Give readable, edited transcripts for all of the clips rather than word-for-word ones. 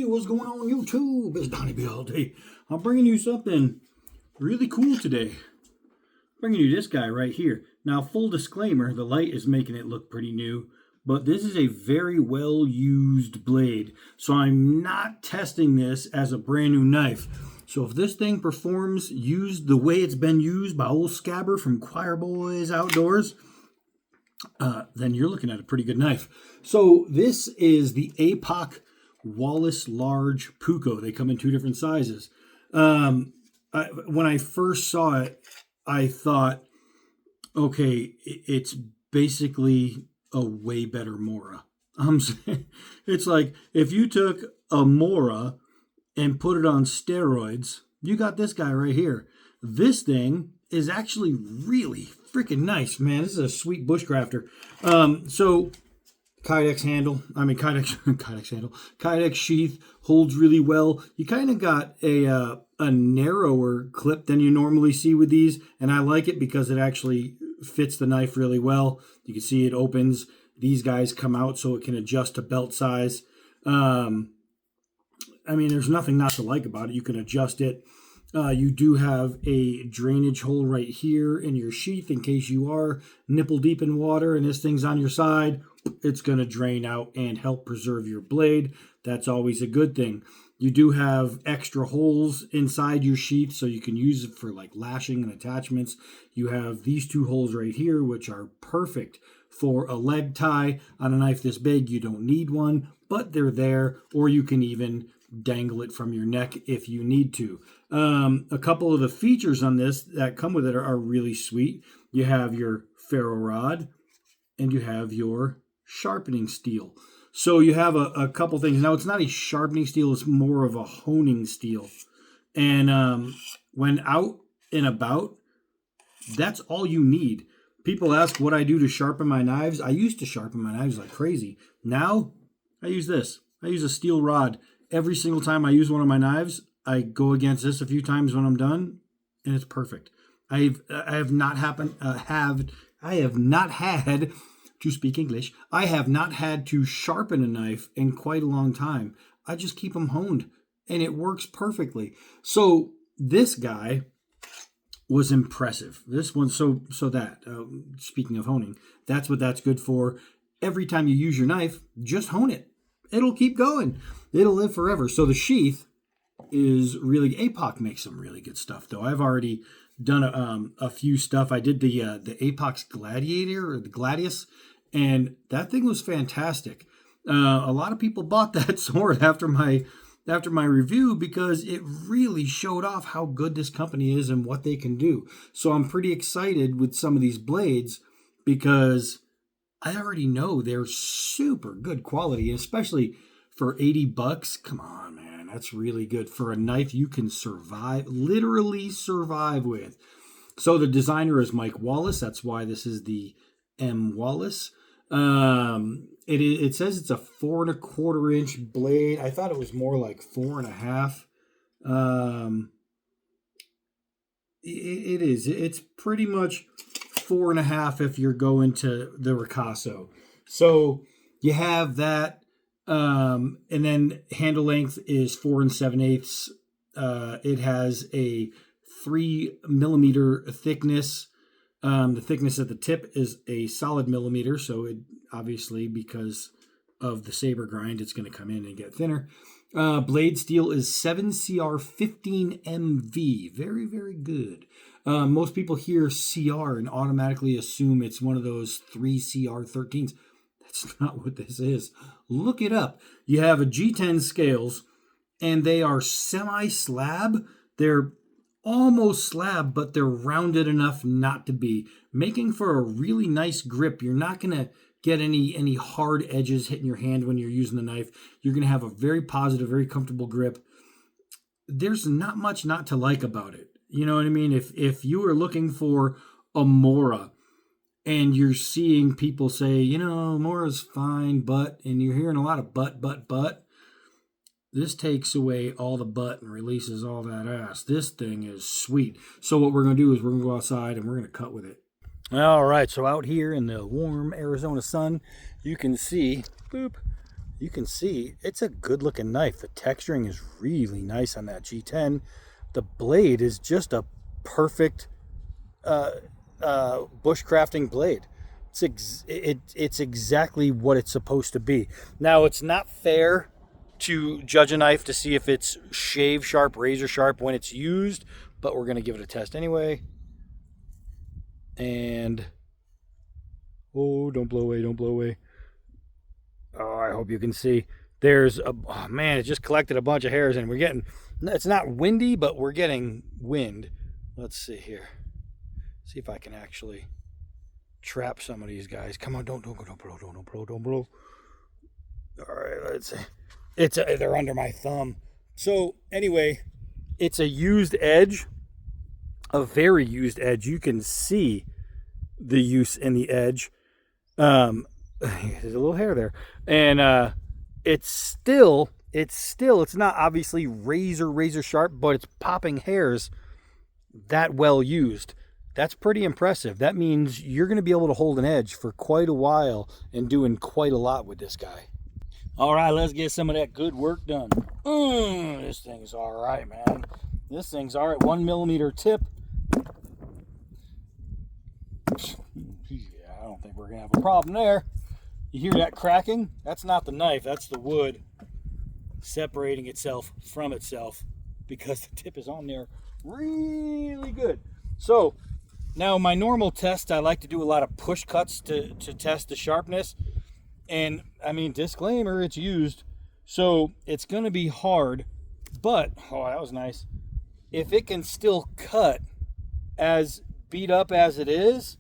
Hey, what's going on YouTube? It's Donnie B all day. I'm bringing you something really cool today. Bringing you this guy right here. Now, full disclaimer, the light is making it look pretty new, but this is a very well used blade. So I'm not testing this as a brand new knife. So if this thing performs used the way it's been used by old Scabber from Choir Boys Outdoors, then you're looking at a pretty good knife. So this is the APOC Wallace Large Puukko. They come in two different sizes. When I first saw it, I thought, okay, it's basically a way better Mora. It's like if you took a Mora and put it on steroids, you got this guy right here. This thing is actually really freaking nice, man. This is a sweet bushcrafter. So Kydex handle, Kydex sheath holds really well. You kind of got a narrower clip than you normally see with these, and I like it because it actually fits the knife really well. You can see it opens. These guys come out so it can adjust to belt size. There's nothing not to like about it. You can adjust it. You do have a drainage hole right here in your sheath in case you are nipple deep in water and this thing's on your side. It's going to drain out and help preserve your blade. That's always a good thing. You do have extra holes inside your sheath so you can use it for like lashing and attachments. You have these two holes right here, which are perfect for a leg tie. On a knife this big, you don't need one, but they're there, or you can even dangle it from your neck if you need to. A couple of the features on this that come with it are really sweet. You have your ferro rod and you have your sharpening steel. So you have a couple things. Now, it's not a sharpening steel, it's more of a honing steel. And when out and about, that's all you need. People ask what I do to sharpen my knives. I used to sharpen my knives like crazy. Now, I use this. I use a steel rod. Every single time I use one of my knives, I go against this a few times when I'm done, and it's perfect. I have not had to speak English. I have not had to sharpen a knife in quite a long time. I just keep them honed, and it works perfectly. So this guy was impressive. This one, speaking of honing, that's what that's good for. Every time you use your knife, just hone it. It'll keep going. It'll live forever. So the sheath is really, APOC makes some really good stuff, though. I've already done a few stuff. I did the APOC Gladiator or the Gladius, and that thing was fantastic. A lot of people bought that sword after my review because it really showed off how good this company is and what they can do. So I'm pretty excited with some of these blades because I already know they're super good quality, especially for $80. Come on, man. That's really good for a knife you can literally survive with. So the designer is Mike Wallace. That's why this is the M Wallace. It says it's a 4 1/4 inch blade. I thought it was more like 4 1/2. It is. It's pretty much 4 1/2 if you're going to the Ricasso. So you have that. And then handle length is 4 7/8. It has a 3 millimeter thickness. The thickness at the tip is a solid millimeter, so it obviously, because of the saber grind, it's going to come in and get thinner. Blade steel is 7CR15 MV. Very, very good. Most people hear CR and automatically assume it's one of those 3CR13s. That's not what this is. Look it up. You have a G10 scales, and they are semi-slab. They're almost slab, but they're rounded enough not to be, making for a really nice grip. You're not going to get any hard edges hitting your hand when you're using the knife. You're going to have a very positive, very comfortable grip. There's not much not to like about it. You know what I mean? If you are looking for a Mora and you're seeing people say, Mora's fine, and you're hearing a lot of but, this takes away all the butt and releases all that ass. This thing is sweet. So what we're going to do is we're going to go outside and we're going to cut with it. All right, so out here in the warm Arizona sun, you can see you can see it's a good looking knife. The texturing is really nice on that G10. The blade is just a perfect bushcrafting blade. It's exactly what it's supposed to be. Now, it's not fair to judge a knife to see if it's shave sharp, razor sharp when it's used, but we're going to give it a test anyway. And oh, don't blow away, don't blow away. Oh, I hope you can see. There's a, oh man, it just collected a bunch of hairs, and we're getting, it's not windy, but we're getting wind. Let's see here. See if I can actually trap some of these guys. Come on, don't blow. All right, let's see. They're under my thumb. So anyway, it's a used edge, a very used edge. You can see the use in the edge. There's a little hair there, and it's not obviously razor sharp, but it's popping hairs that well used. That's pretty impressive. That means you're going to be able to hold an edge for quite a while and doing quite a lot with this guy. All right, let's get some of that good work done. This thing's all right, man. This thing's all right. 1 millimeter tip. Yeah, I don't think we're going to have a problem there. You hear that cracking? That's not the knife. That's the wood separating itself from itself because the tip is on there really good. So now my normal test, I like to do a lot of push cuts to test the sharpness. And I mean, disclaimer, it's used, so it's going to be hard, but, oh, that was nice. If it can still cut as beat up as it is,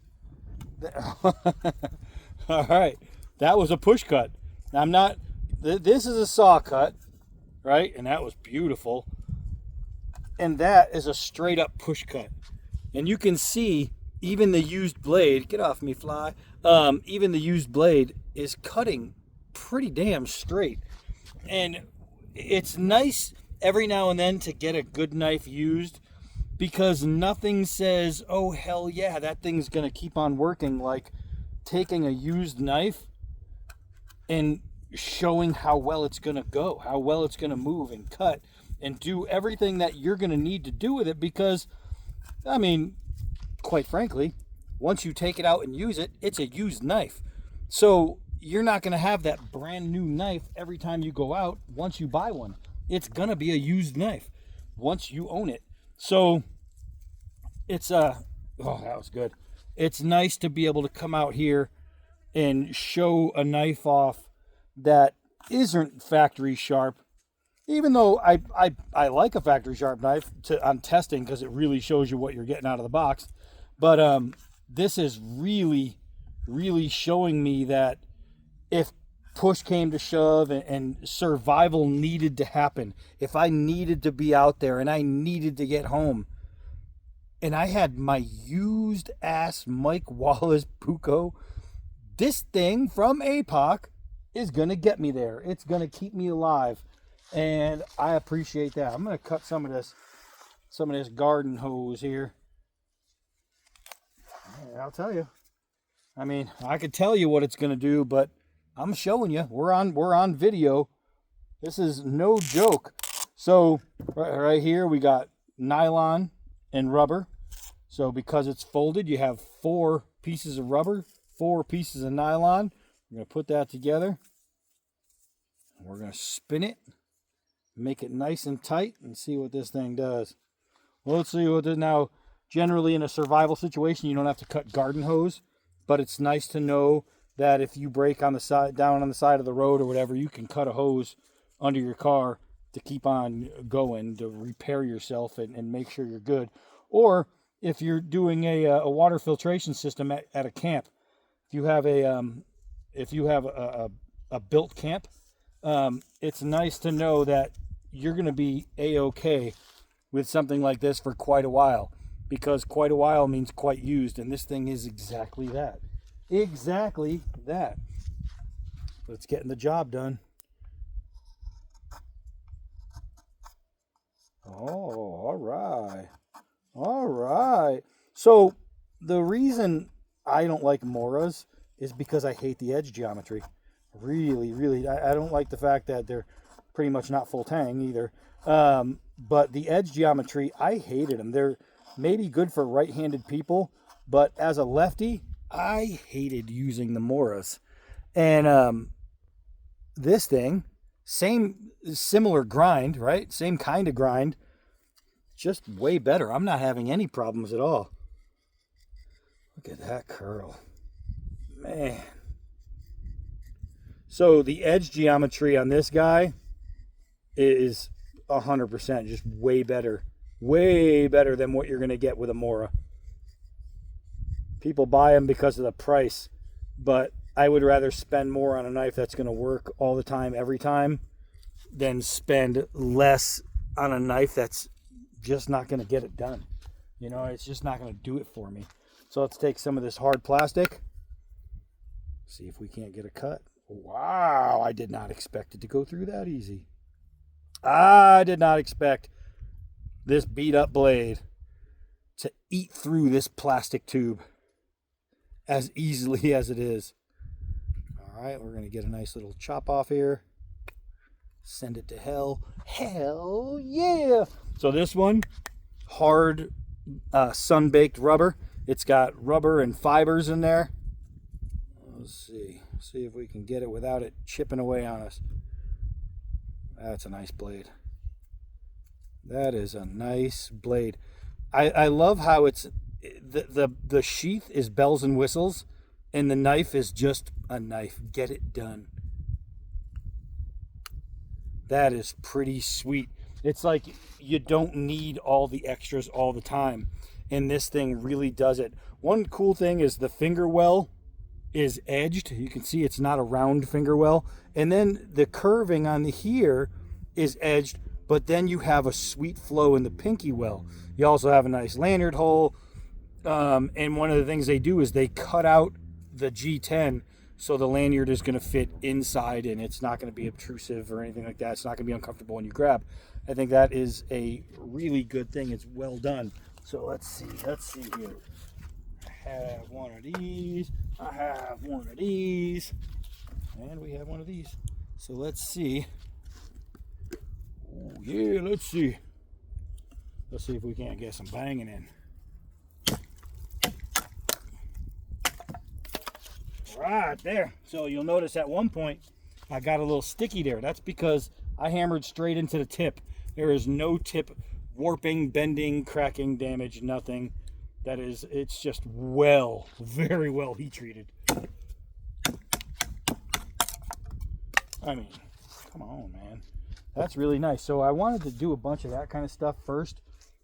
all right, that was a push cut. Now, I'm not, this is a saw cut, right? And that was beautiful. And that is a straight up push cut. And you can see even the used blade, get off me, fly. Even the used blade is cutting pretty damn straight. And it's nice every now and then to get a good knife used, because nothing says, oh hell yeah, that thing's gonna keep on working, like taking a used knife and showing how well it's gonna go, how well it's gonna move and cut and do everything that you're gonna need to do with it. Because I mean, quite frankly, once you take it out and use it, it's a used knife. So you're not going to have that brand new knife every time you go out once you buy one. It's going to be a used knife once you own it. So it's, oh, that was good. It's nice to be able to come out here and show a knife off that isn't factory sharp. Even though I like a factory sharp knife on testing, because it really shows you what you're getting out of the box. But this is really showing me that if push came to shove and survival needed to happen, if I needed to be out there and I needed to get home, and I had my used ass Mike Wallace Puukko, this thing from APOC is going to get me there. It's going to keep me alive. And I appreciate that. I'm going to cut some of this garden hose here. And I'll tell you. I mean, I could tell you what it's going to do, but I'm showing you. We're on video. This is no joke. So right here we got nylon and rubber. So because it's folded, you have 4 pieces of rubber, 4 pieces of nylon. We're going to put that together. We're going to spin it. Make it nice and tight and see what this thing does. Well, let's see what this now. Generally in a survival situation, you don't have to cut garden hose, but it's nice to know that if you break on the side, down on the side of the road or whatever, you can cut a hose under your car to keep on going, to repair yourself and make sure you're good. Or if you're doing a water filtration system at a camp, if you have a built camp, it's nice to know that you're going to be A-okay with something like this for quite a while, because quite a while means quite used, and this thing is exactly that. Exactly that. But it's getting the job done. Oh, all right. All right. So the reason I don't like Moras is because I hate the edge geometry. I really, I don't like the fact that they're pretty much not full tang either. But the edge geometry, I hated them. They're maybe good for right-handed people, but as a lefty, I hated using the Moras. And this thing, similar grind, right? Same kind of grind, just way better. I'm not having any problems at all. Look at that curl. Man. So the edge geometry on this guy is 100%, just way better than what you're going to get with a Mora. People buy them because of the price, but I would rather spend more on a knife that's going to work all the time, every time, than spend less on a knife that's just not going to get it done. You know, it's just not going to do it for me. So let's take some of this hard plastic, see if we can't get a cut. Wow, I did not expect it to go through that easy. I did not expect this beat up blade to eat through this plastic tube as easily as it is. All right, we're going to get a nice little chop off here. Send it to hell. Hell yeah! So this one, hard sun-baked rubber. It's got rubber and fibers in there. Let's see if we can get it without it chipping away on us. That's a nice blade. That is a nice blade. I love how it's the sheath is bells and whistles, and the knife is just a knife. Get it done. That is pretty sweet. It's like you don't need all the extras all the time, and this thing really does it. One cool thing is the finger well is edged. You can see it's not a round finger well, and then the curving on the here is edged, but then you have a sweet flow in the pinky well. You also have a nice lanyard hole, and one of the things they do is they cut out the G10 so the lanyard is going to fit inside and it's not going to be obtrusive or anything like that. It's not going to be uncomfortable when you grab. I think that is a really good thing. It's well done. So let's see here. I have one of these. I have one of these. And we have one of these. So let's see. Oh, yeah, let's see. Let's see if we can't get some banging in. Right there. So you'll notice at one point I got a little sticky there. That's because I hammered straight into the tip. There is no tip warping, bending, cracking, damage, nothing. It's just very well heat treated. I mean, come on, man. That's really nice. So I wanted to do a bunch of that kind of stuff first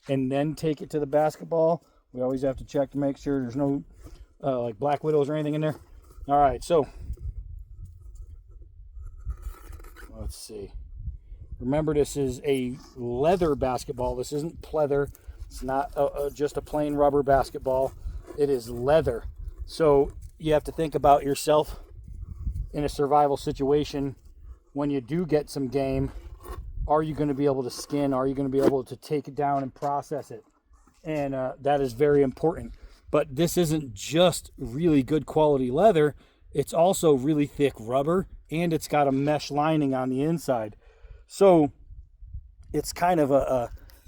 and then take it to the basketball. We always have to check to make sure there's no like black widows or anything in there. All right, so let's see. Remember, this is a leather basketball. This isn't pleather. It's not just a plain rubber basketball. It is leather. So you have to think about yourself in a survival situation. When you do get some game, are you going to be able to skin? Are you going to be able to take it down and process it? And that is very important. But this isn't just really good quality leather. It's also really thick rubber, and it's got a mesh lining on the inside. So it's kind of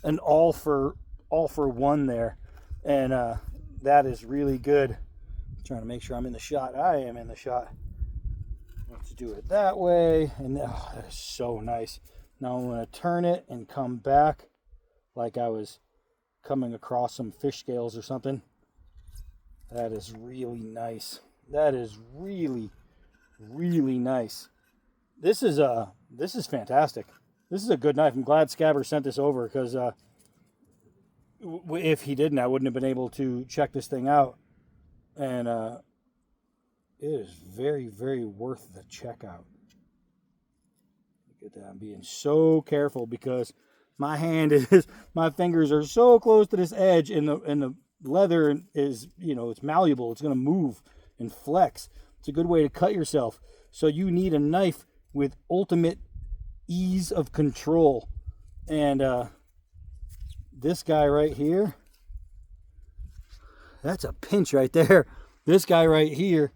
an all for one there. And that is really good. I'm trying to make sure I'm in the shot. I am in the shot. Let's do it that way. And that is so nice. Now I'm going to turn it and come back like I was coming across some fish scales or something. That is really nice. That is really, really nice. This is fantastic. This is a good knife. I'm glad Scabber sent this over because if he didn't, I wouldn't have been able to check this thing out. And it is very, very worth the checkout. Look at that. I'm being so careful because my fingers are so close to this edge, and the leather is, it's malleable. It's going to move and flex. It's a good way to cut yourself. So you need a knife with ultimate ease of control. And this guy right here, that's a pinch right there. This guy right here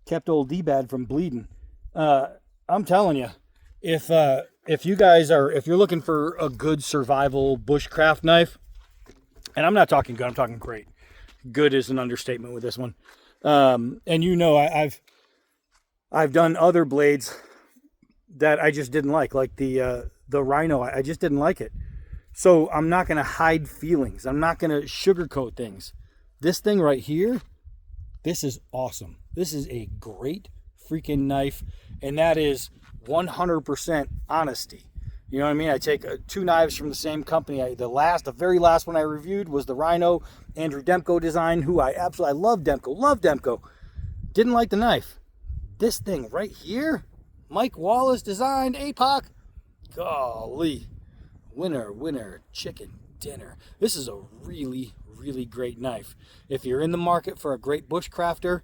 kept old D-Bad from bleeding. I'm telling you, if you guys are, if you're looking for a good survival bushcraft knife, and I'm not talking good, I'm talking great. Good is an understatement with this one. And you know, I've done other blades that I just didn't like the Rhino. I just didn't like it. So I'm not going to hide feelings. I'm not going to sugarcoat things. This thing right here, this is awesome. This is a great freaking knife, and that is 100% honesty. You know what I mean? I take two knives from the same company. The very last one I reviewed was the Rhino, Andrew Demko design, who I love Demko. Didn't like the knife. This thing right here, Mike Wallace designed, APOC. Golly, winner, chicken dinner. This is a really, really great knife. If you're in the market for a great bushcrafter,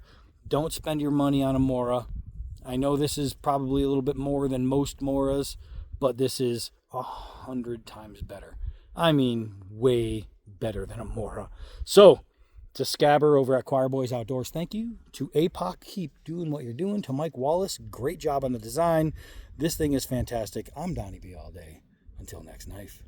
don't spend your money on a Mora. I know this is probably a little bit more than most Moras, but this is 100 times better. I mean, way better than a Mora. So, to Scabber over at Choir Boys Outdoors, thank you. To APOC, keep doing what you're doing. To Mike Wallace, great job on the design. This thing is fantastic. I'm Donnie B all day. Until next knife.